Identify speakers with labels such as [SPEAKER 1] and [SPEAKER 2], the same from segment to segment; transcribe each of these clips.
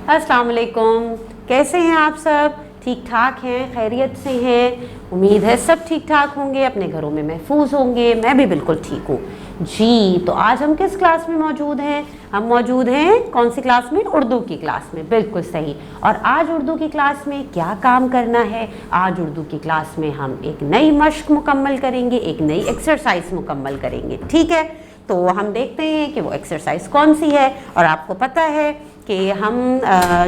[SPEAKER 1] अस्सलाम वालेकुम। कैसे हैं आप सब? ठीक ठाक हैं, खैरियत से हैं? उम्मीद है सब ठीक ठाक होंगे, अपने घरों में महफूज होंगे। मैं भी बिल्कुल ठीक हूँ जी। तो आज हम किस क्लास में मौजूद हैं? हम मौजूद हैं कौन सी क्लास में? उर्दू की क्लास में, बिल्कुल सही। और आज उर्दू की क्लास में क्या काम करना है? आज उर्दू की क्लास में हम एक नई मश्क मुकम्मल करेंगे, एक नई एक्सरसाइज मुकम्मल करेंगे, ठीक है? तो हम देखते हैं कि वो एक्सरसाइज कौन सी है। और आपको पता है कि हम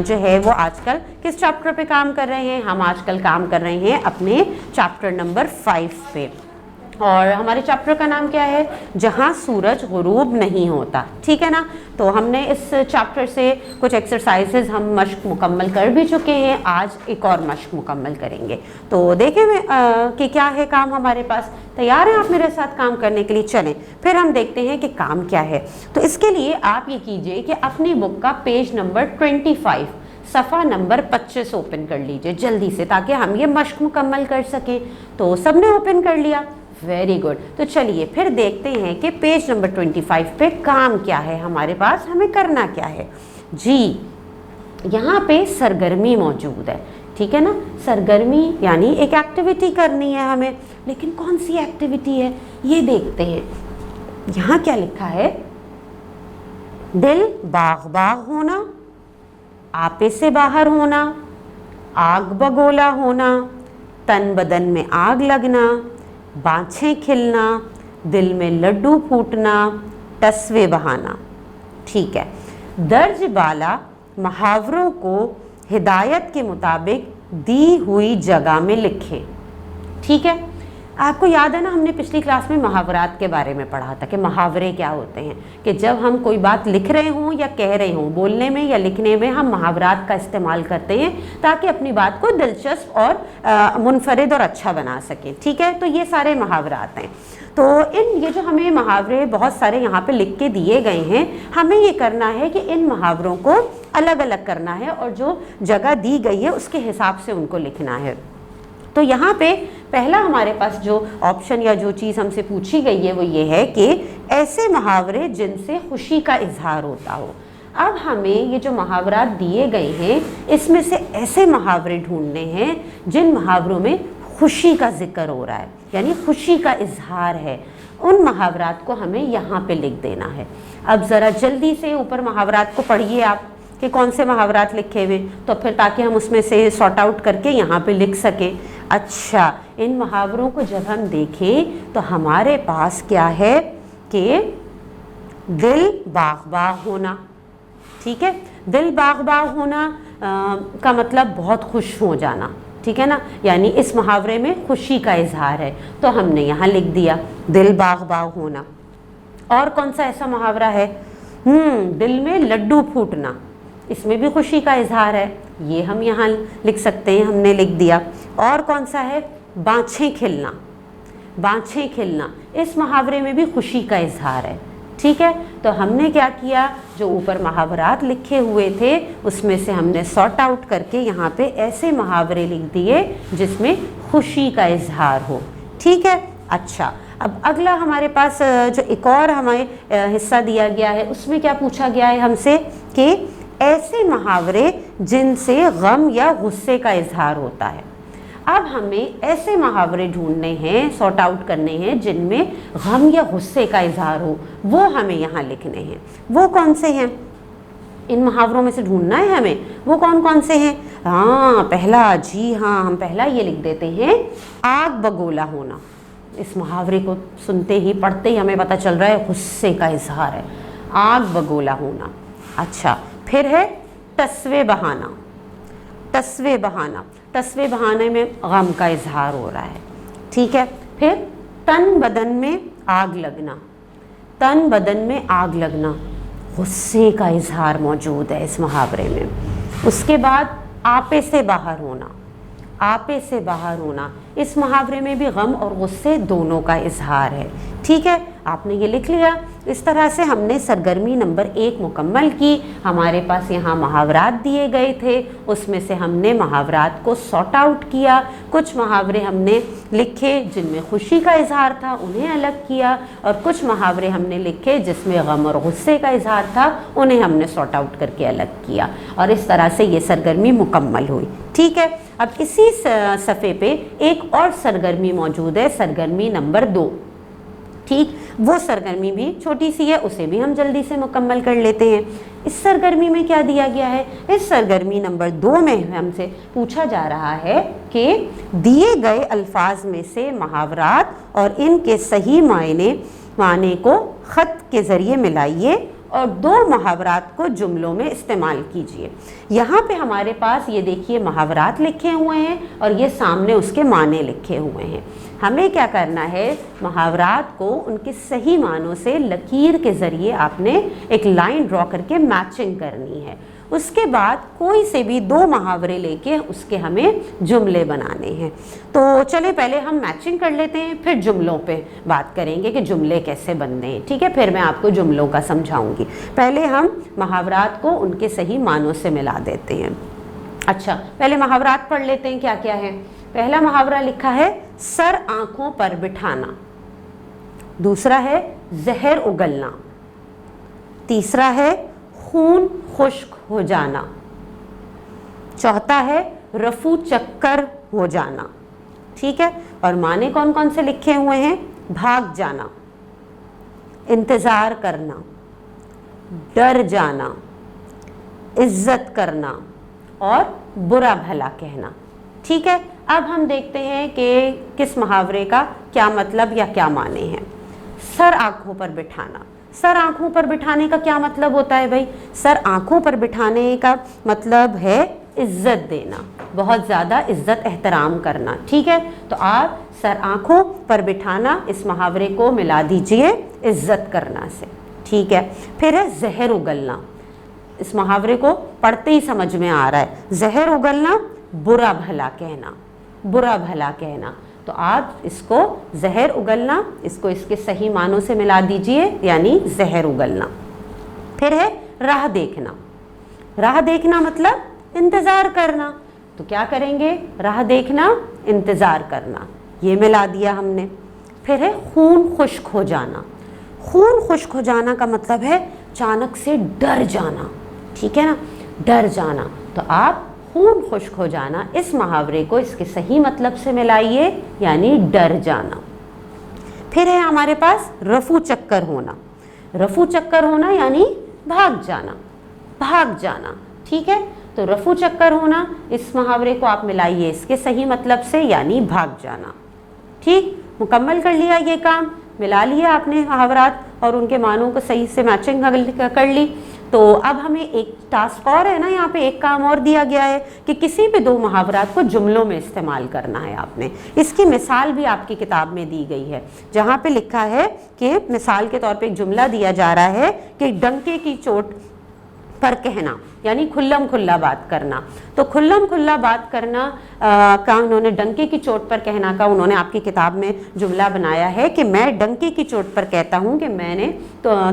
[SPEAKER 1] जो है वो आजकल किस चैप्टर पे काम कर रहे हैं? हम आजकल काम कर रहे हैं अपने चैप्टर नंबर 5 पे। और हमारे चैप्टर का नाम क्या है? जहाँ सूरज गुरूब नहीं होता, ठीक है ना? तो हमने इस चैप्टर से कुछ एक्सरसाइजेज हम मश्क मुकम्मल कर भी चुके हैं। आज एक और मश्क मुकम्मल करेंगे। तो देखें कि क्या है काम हमारे पास। तैयार हैं आप मेरे साथ काम करने के लिए? चलें फिर हम देखते हैं कि काम क्या है। तो इसके लिए आप ये कीजिए कि अपनी बुक का पेज नंबर 25 सफ़ा नंबर 25 ओपन कर लीजिए जल्दी से, ताकि हम ये मश्क मुकम्मल कर सकें। तो सबने ओपन कर लिया? Very good. तो चलिए फिर देखते हैं कि पेज नंबर 25 पे काम क्या है हमारे पास, हमें करना क्या है जी। यहाँ पे सरगर्मी मौजूद है, ठीक है ना? सरगर्मी यानी एक एक्टिविटी करनी है हमें, लेकिन कौन सी एक्टिविटी है ये देखते हैं। यहाँ क्या लिखा है? दिल बाग बाग होना, आपे से बाहर होना, आग बगोला होना, तन बदन में आग लगना, बाँछें खिलना, दिल में लड्डू फूटना, तस्वे बहाना, ठीक है। दर्ज बाला मुहावरों को हिदायत के मुताबिक दी हुई जगह में लिखें, ठीक है। आपको याद है ना, हमने पिछली क्लास में मुहावरात के बारे में पढ़ा था कि मुहावरे क्या होते हैं। कि जब हम कोई बात लिख रहे हों या कह रहे हों, बोलने में या लिखने में हम मुहावरात का इस्तेमाल करते हैं ताकि अपनी बात को दिलचस्प और मुनफरिद और अच्छा बना सकें, ठीक है। तो ये सारे मुहावरात हैं। तो ये जो हमें मुहावरे बहुत सारे यहाँ पे लिख के दिए गए हैं, हमें ये करना है कि इन मुहावरों को अलग अलग करना है और जो जगह दी गई है उसके हिसाब से उनको लिखना है। तो यहाँ पे पहला हमारे पास जो ऑप्शन या जो चीज़ हमसे पूछी गई है वो ये है कि ऐसे मुहावरे जिनसे खुशी का इजहार होता हो। अब हमें ये जो मुहावरात दिए गए हैं इसमें से ऐसे मुहावरे ढूंढने हैं जिन मुहावरों में खुशी का जिक्र हो रहा है, यानी खुशी का इजहार है। उन मुहावरात को हमें यहाँ पे लिख देना है। अब ज़रा जल्दी से ऊपर मुहावरात को पढ़िए आप कि कौन से मुहावरात लिखे हुए, तो फिर ताकि हम उसमें से सॉर्ट आउट करके यहाँ पे लिख सकें। अच्छा, इन मुहावरों को जब हम देखें तो हमारे पास क्या है कि दिल बाग बाग होना, ठीक है। दिल बाग बाग होना का मतलब बहुत खुश हो जाना, ठीक है ना। यानी इस मुहावरे में खुशी का इजहार है, तो हमने यहाँ लिख दिया दिल बाग बाग होना। और कौन सा ऐसा मुहावरा है? दिल में लड्डू फूटना, इसमें भी खुशी का इजहार है, ये हम यहाँ लिख सकते हैं, हमने लिख दिया। और कौन सा है? बाँछें खिलना। बाँछें खिलना, इस मुहावरे में भी खुशी का इजहार है, ठीक है। तो हमने क्या किया, जो ऊपर मुहावरात लिखे हुए थे उसमें से हमने सॉर्ट आउट करके यहाँ पे ऐसे मुहावरे लिख दिए जिसमें खुशी का इजहार हो, ठीक है। अच्छा, अब अगला हमारे पास जो एक और हमें हिस्सा दिया गया है उसमें क्या पूछा गया है हमसे कि ऐसे मुहावरे जिनसे गम या गुस्से का इजहार होता है। अब हमें ऐसे मुहावरे ढूंढने हैं, सॉर्ट आउट करने हैं जिनमें गम या गुस्से का इजहार हो, वो हमें यहाँ लिखने हैं। वो कौन से हैं? इन मुहावरों में से ढूंढना है हमें, वो कौन कौन से हैं? हाँ, पहला, जी हाँ, हम पहला ये लिख देते हैं, आग बगोला होना। इस मुहावरे को सुनते ही, पढ़ते ही हमें पता चल रहा है गुस्से का इजहार है, आग बगोला होना। अच्छा, फिर है तस्वे बहाना। तस्वे बहाना, तस्वे बहाने में गम का इजहार हो रहा है, ठीक है। फिर तन बदन में आग लगना। तन बदन में आग लगना, गुस्से का इजहार मौजूद है इस मुहावरे में। उसके बाद आपे से बाहर होना। आपे से बाहर होना। इस मुहावरे में भी गम और गुस्से दोनों का इजहार है। ठीक है, आपने ये लिख लिया। इस तरह से हमने सरगर्मी नंबर 1 मुकम्मल की। हमारे पास यहाँ मुहावरात दिए गए थे, उसमें से हमने मुहावरात को सॉर्ट आउट किया। कुछ मुहावरे हमने लिखे जिनमें खुशी का इजहार था, उन्हें अलग किया, और कुछ मुहावरे हमने लिखे जिसमें गम और गुस्से का इजहार था, उन्हें हमने सॉर्ट आउट करके अलग किया, और इस तरह से ये सरगर्मी मुकम्मल हुई। ठीक है, अब इसी सफ़े पे एक और सरगर्मी मौजूद है, सरगर्मी नंबर 2। ठीक, वो सरगर्मी भी छोटी सी है, उसे भी हम जल्दी से मुकम्मल कर लेते हैं। इस सरगर्मी में क्या दिया गया है? इस सरगर्मी नंबर 2 में हमसे पूछा जा रहा है कि दिए गए अल्फाज में से मुहावरात और इनके सही माने को ख़त के ज़रिए मिलाइए और 2 मुहावरात को जुमलों में इस्तेमाल कीजिए। यहाँ पे हमारे पास ये देखिए मुहावरात लिखे हुए हैं और ये सामने उसके माने लिखे हुए हैं। हमें क्या करना है? मुहावरात को उनके सही मानों से लकीर के ज़रिए आपने एक लाइन ड्रॉ करके मैचिंग करनी है। उसके बाद कोई से भी 2 मुहावरे लेके उसके हमें जुमले बनाने हैं। तो चले पहले हम मैचिंग कर लेते हैं, फिर जुमलों पे बात करेंगे कि जुमले कैसे बनते हैं। ठीक है, फिर मैं आपको जुमलों का समझाऊंगी। पहले हम मुहावरात को उनके सही मानों से मिला देते हैं। अच्छा, पहले मुहावरात पढ़ लेते हैं क्या क्या है। पहला मुहावरा लिखा है सर आंखों पर बिठाना, दूसरा है जहर उगलना, तीसरा है खून खुश्क हो जाना, चौथा है रफू चक्कर हो जाना। ठीक है, और माने कौन कौन से लिखे हुए हैं? भाग जाना, इंतज़ार करना, डर जाना, इज्जत करना और बुरा भला कहना। ठीक है, अब हम देखते हैं कि किस मुहावरे का क्या मतलब या क्या माने हैं। सर आंखों पर बिठाना, सर आंखों पर बिठाने का क्या मतलब होता है भाई? सर आंखों पर बिठाने का मतलब है इज्जत देना, बहुत ज़्यादा इज्जत एहतराम करना। ठीक है, तो आप सर आंखों पर बिठाना इस मुहावरे को मिला दीजिए इज्जत करना से। ठीक है, फिर है जहर उगलना। इस मुहावरे को पढ़ते ही समझ में आ रहा है, जहर उगलना बुरा भला कहना, बुरा भला कहना। तो आप इसको जहर उगलना, इसको इसके सही मानों से मिला दीजिए, यानी जहर उगलना। फिर है राह देखना। राह देखना मतलब इंतज़ार करना, तो क्या करेंगे? राह देखना, इंतज़ार करना, ये मिला दिया हमने। फिर है खून खुश्क हो जाना। खून खुश्क हो जाना का मतलब है अचानक से डर जाना। ठीक है ना, डर जाना। तो आप खून खुश्क हो जाना इस मुहावरे को इसके सही मतलब से मिलाइए, यानी डर जाना। फिर है हमारे पास रफू चक्कर होना। रफू चक्कर होना यानी भाग जाना, भाग जाना। ठीक है, तो रफू चक्कर होना इस मुहावरे को आप मिलाइए इसके सही मतलब से, यानी भाग जाना। ठीक, मुकम्मल कर लिया ये काम, मिला लिया आपने मुहावरात और उनके मानों को सही से मैचिंग कर ली। तो अब हमें एक टास्क और है ना, यहाँ पे एक काम और दिया गया है कि किसी भी 2 मुहावरात को जुमलों में इस्तेमाल करना है आपने। इसकी मिसाल भी आपकी किताब में दी गई है, जहाँ पे लिखा है कि मिसाल के तौर पे एक जुमला दिया जा रहा है कि डंके की चोट पर कहना, यानी खुल्लम खुल्ला बात करना। तो खुल्लम खुल्ला बात करना का उन्होंने डंके की चोट पर कहना का उन्होंने आपकी किताब में जुमला बनाया है कि मैं डंके की चोट पर कहता हूँ कि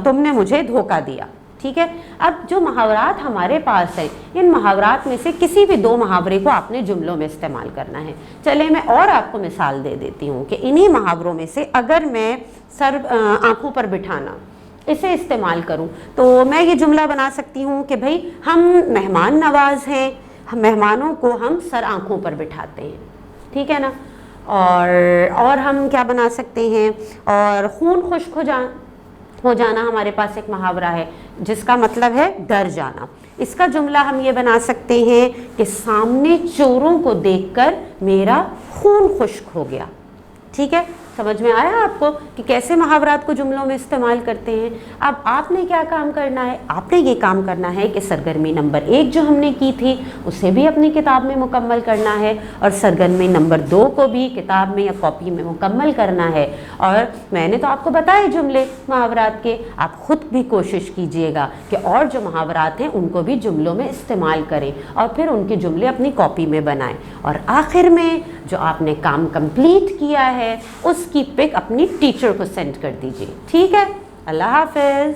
[SPEAKER 1] तुमने मुझे धोखा दिया। ठीक है, अब जो मुहावरात हमारे पास है, इन मुहावरात में से किसी भी 2 मुहावरे को आपने जुमलों में इस्तेमाल करना है। चले मैं और आपको मिसाल दे देती हूँ कि इन्हीं मुहावरों में से अगर मैं सर आंखों पर बिठाना इसे इस्तेमाल करूं तो मैं ये जुमला बना सकती हूँ कि भाई हम मेहमान नवाज हैं, मेहमानों को हम सर आंखों पर बिठाते हैं। ठीक है ना, और हम क्या बना सकते हैं? और खून खुश्क हो जाना हमारे पास एक मुहावरा है जिसका मतलब है डर जाना। इसका जुमला हम ये बना सकते हैं कि सामने चोरों को देखकर मेरा खून खुश्क हो गया। ठीक है, समझ में आया आपको कि कैसे मुहावरात को जुमलों में इस्तेमाल करते हैं। अब आपने क्या काम करना है, आपने ये काम करना है कि सरगर्मी नंबर 1 जो हमने की थी उसे भी अपनी किताब में मुकम्मल करना है और सरगर्मी नंबर 2 को भी किताब में या कॉपी में मुकम्मल करना है। और मैंने तो आपको बताए जुमले मुहावरात के, आप खुद भी कोशिश कीजिएगा कि और जो मुहावरात हैं उनको भी जुमलों में इस्तेमाल करें और फिर उनके जुमले अपनी कॉपी में बनाएं। और आखिर में जो आपने काम कंप्लीट किया है उसकी पिक अपनी टीचर को सेंड कर दीजिए। ठीक है, अल्लाह हाफिज़।